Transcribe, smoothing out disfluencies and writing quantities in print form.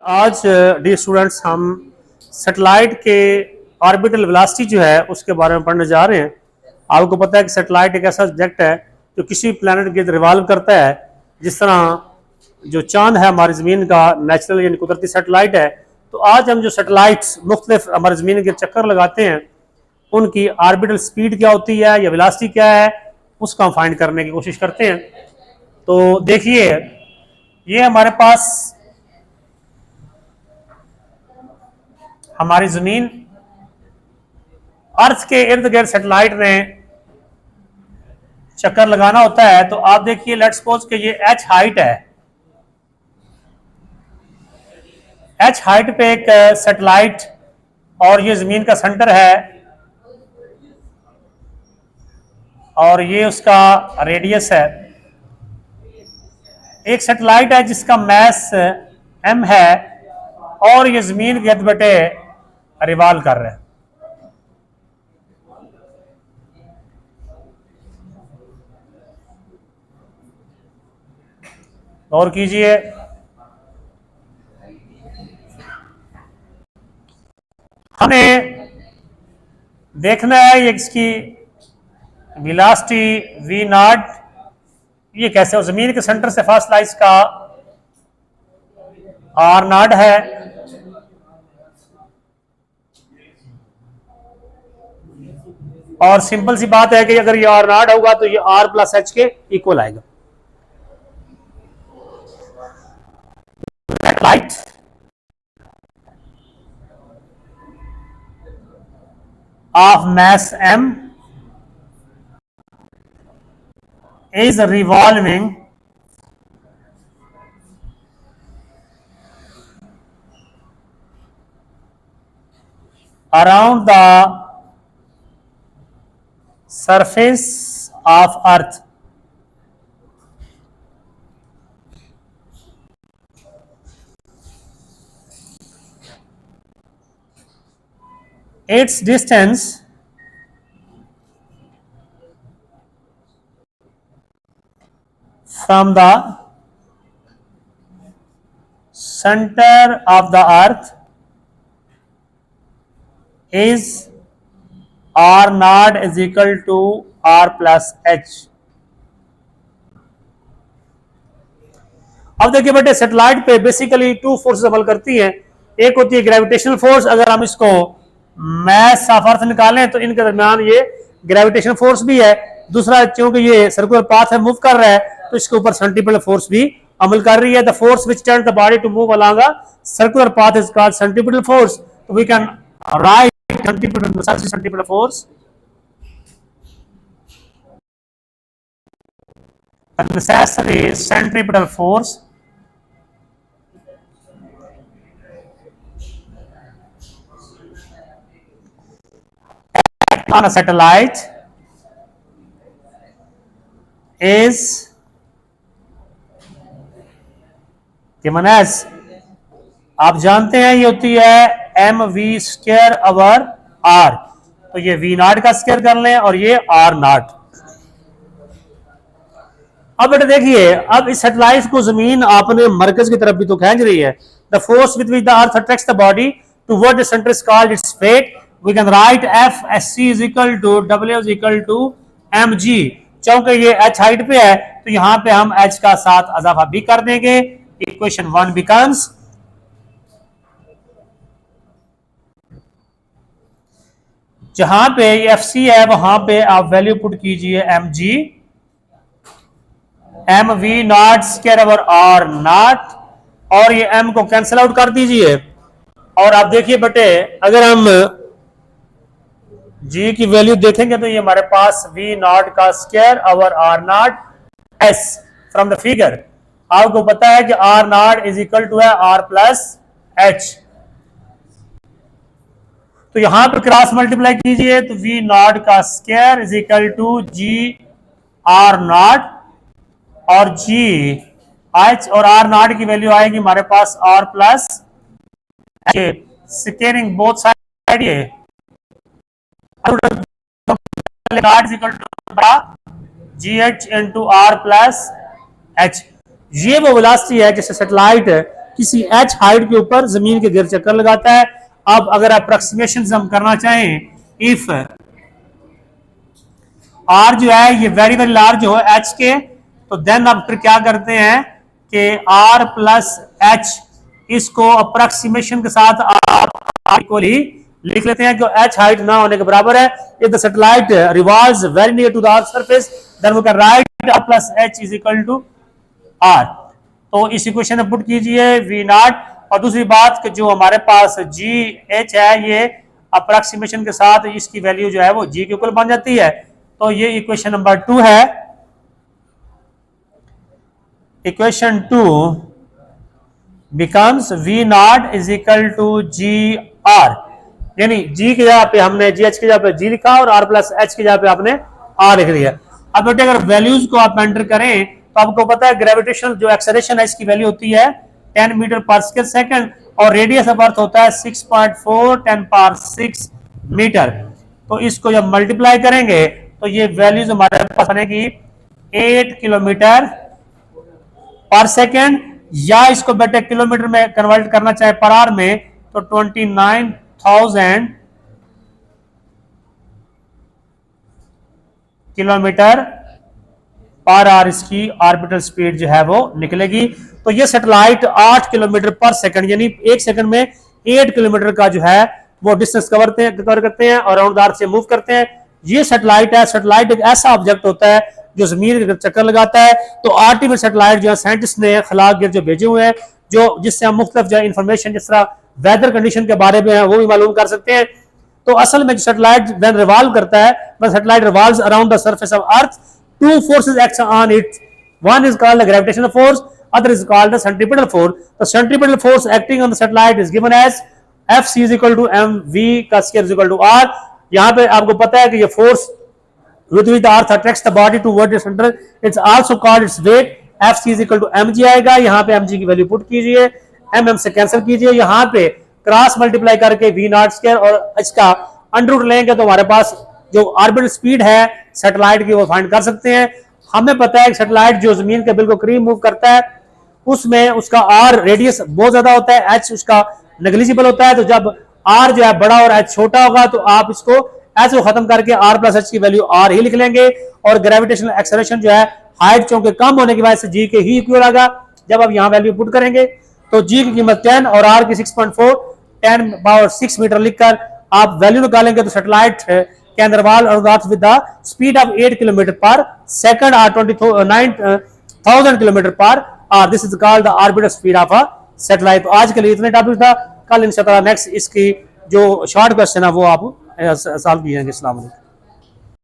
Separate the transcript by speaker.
Speaker 1: आज D students हम satellite के ऑर्बिटल वेलोसिटी जो है उसके बारे में पढ़ने जा रहे हैं। आपको पता है कि सैटेलाइट एक ऐसा ऑब्जेक्ट है जो किसी प्लैनेट के रिवॉल्व करता है। जिस तरह जो चांद है हमारी ज़मीन का नेचुरल यानी कुदरती सैटेलाइट है, तो आज हम जो सैटेलाइट्स मुख्तलिफ हमारी ज़मीन के चक्कर लगाते हैं उनकी ऑर्बिटल स्पीड क्या होती है या वेलोसिटी क्या है उसका हम फाइंड करने की कोशिश करते हैं। तो देखिए, ये हमारे पास हमारी जमीन अर्थ के इर्द गिर्द सैटेलाइट ने चक्कर लगाना होता है। तो आप देखिए, लेट्स सपोज कि ये h हाइट है। h हाइट पे एक सैटेलाइट और ये जमीन का सेंटर है और ये उसका रेडियस है। एक सैटेलाइट है जिसका मैस m है और ये जमीन के बटे रिवॉल्व कर रहा है। और कीजिए, हमें देखना है ये इसकी वेलोसिटी v नॉट ये कैसे, और जमीन के सेंटर से फासला इसका r नॉट है। और सिंपल सी बात है कि अगर ये r नॉट होगा तो ये r प्लस h के इक्वल आएगा। Light of mass m is revolving around the surface of earth its distance from the center of the earth is r naught is equal to r plus h। अब देखिए बेटे, satellite पे basically two forces अमल करती हैं। एक होती है gravitational force. अगर हम इसको मैस ऑफ अर्थ निकालें तो इनके दरमियान ये ग्रेविटेशनल फोर्स भी है। दूसरा, क्योंकि ये सर्कुलर पाथ में मूव कर रहा है तो इसके ऊपर सेंट्रीपिटल फोर्स भी अमल कर रही है। The force which turn the body to move along a circular path is called centripetal force. We can write centripetal force necessary centripetal force on a satellite is given as, आप जानते हैं ये होती है M V square over R. तो ये we naught का square कर लें और ये आर नॉट। अब बेटा देखिए, अब इस सैटेलाइट को जमीन अपने मरकज की तरफ भी तो खींच रही है। The force with which the earth attracts the body toward the centre is called its weight. We can write F S C is equal to W is equal to M G. क्योंकि ये H height पे है तो यहां पे हम H का साथ अजाफा भी कर देंगे। इक्वेशन 1 बिकम्स, जहां पे एफ सी है वहां पे आप वैल्यू पुट कीजिए M G, M V naught square over R naught, और ये एम को कैंसिल आउट कर दीजिए। और आप देखिए बेटे, अगर हम जी की वैल्यू देखेंगे तो ये हमारे पास वी नॉट का square over R naught as from the figure. आपको पता है कि R naught is equal to है आर प्लस एच। तो यहां पर क्रॉस मल्टीप्लाई कीजिए तो वी नॉट का square is equal to G R naught और जी एच, और आर नॉट की वैल्यू आएगी हमारे पास R plus squaring both side. ये G H into R plus H. ये वो वेलोसिटी है जिससे सैटेलाइट किसी h हाइट के ऊपर जमीन के गिर्द चक्कर लगाता है। अब अगर अप्रोक्सीमेशन हम करना चाहें, इफ r जो है ये वेरी वेरी लार्ज हो h के, तो देन आप फिर क्या करते हैं कि r प्लस h इसको अप्रोक्सीमेशन के साथ आप इक्वली लिख लेते हैं, जो h हाइट ना होने के बराबर है। If the satellite revolves very near to the earth surface then we can write r plus h is equal to r। तो इस इक्वेशन में पुट कीजिए v नॉट, और दूसरी बात कि जो हमारे पास g h है ये अप्रोक्सीमेशन के साथ इसकी वैल्यू जो है वो g के इक्वल बन जाती है। तो ये इक्वेशन नंबर 2 है। Equation 2 becomes v naught is equal to G R, यानी g की जगह पे हमने gh की जगह पे g लिखा और r प्लस h की जगह पे आपने r लिख दिया। अब बेटे अगर वैल्यूज को आप एंटर करें तो आपको पता है ग्रेविटेशनल जो एक्सेलरेशन है इसकी वैल्यू होती है 10 मीटर पर स्क्वायर सेकंड और रेडियस ऑफ अर्थ होता है 6.4 10 पावर 6 मीटर। तो इसको जब मल्टीप्लाई करेंगे तो ये वैल्यूज हमारे पास बनेगी 8 किलोमीटर पर सेकेंड, या इसको बेटे किलोमीटर में कन्वर्ट करना चाहे पर आवर में तो 29,000 किलोमीटर पर आवर इसकी ऑर्बिटल स्पीड जो है वो निकलेगी। तो ये सैटेलाइट 8 किलोमीटर पर सेकंड यानी एक सेकंड में 8 किलोमीटर का जो है वो डिस्टेंस कवर करते हैं और अराउंड द अर्थ से मूव करते हैं। ये सैटेलाइट है। सैटेलाइट एक ऐसा ऑब्जेक्ट होता है जो जमीन के चक्कर लगाता है। तो आर्टिफिशियल सैटेलाइट जो है साइंटिस्ट ने खला गिर जो भेजे हुए हैं, जो जिससे हम मुख्तलिफ जो इंफॉर्मेशन जिस तरह वेदर कंडीशन के बारे में है वो भी मालूम कर सकते हैं। तो असल में जो सैटेलाइट व्हेन रिवॉल्व करता है, when satellite revolves around the surface of earth, two forces act on it. One is called the gravitational force, other is called the centripetal force. The centripetal force acting on the satellite is given as Fc is equal to mv का square is equal to r। यहाँ पे आपको पता है कि ये force with which the earth attracts the body toward the center, it's also called its weight। Fc is equal to mg आएगा, यहाँ पे mg की वैल्यू पुट कीजिए, mm से कैंसिल कीजिए, यहाँ पे क्रॉस मल्टीप्लाई करके v नॉट स्क्वायर और इसका अंडर रूट लेंगे तो हमारे पास जो ऑर्बिटल स्पीड है सैटेलाइट की वो फाइंड कर सकते हैं। हमें पता है कि सैटेलाइट जो जमीन के बिल्कुल करीब मूव करता है उसमें उसका आर रेडियस बहुत ज्यादा होता है, एच उसका नेग्लिजिबल होता है। तो जब आर जो है बड़ा और एच छोटा होगा तो आप इसको एच को खत्म करके आर प्लस एच की वैल्यू आर ही लिख लेंगे, और ग्रेविटेशनल एक्सेलरेशन जो है हाइट चूंकि कम होने की वजह से जी के ही इक्वल आएगा। जब आप यहाँ वैल्यू पुट करेंगे तो जी की कीमत 10 और आर की 6.4 10 पावर 6 मीटर लिखकर आप वैल्यू निकालेंगे तो satellite can revolve around Earth with the speed of 8 km per second or 29,000 km per hour. This is called the orbital speed of a satellite। तो आज के लिए इतने टॉपिक था, कल इंशाल्लाह नेक्स्ट इसकी जो शॉर्ट क्वेश्चन है वो आप सॉल्व कीजिएंगे। अस्सलाम वालेकुम।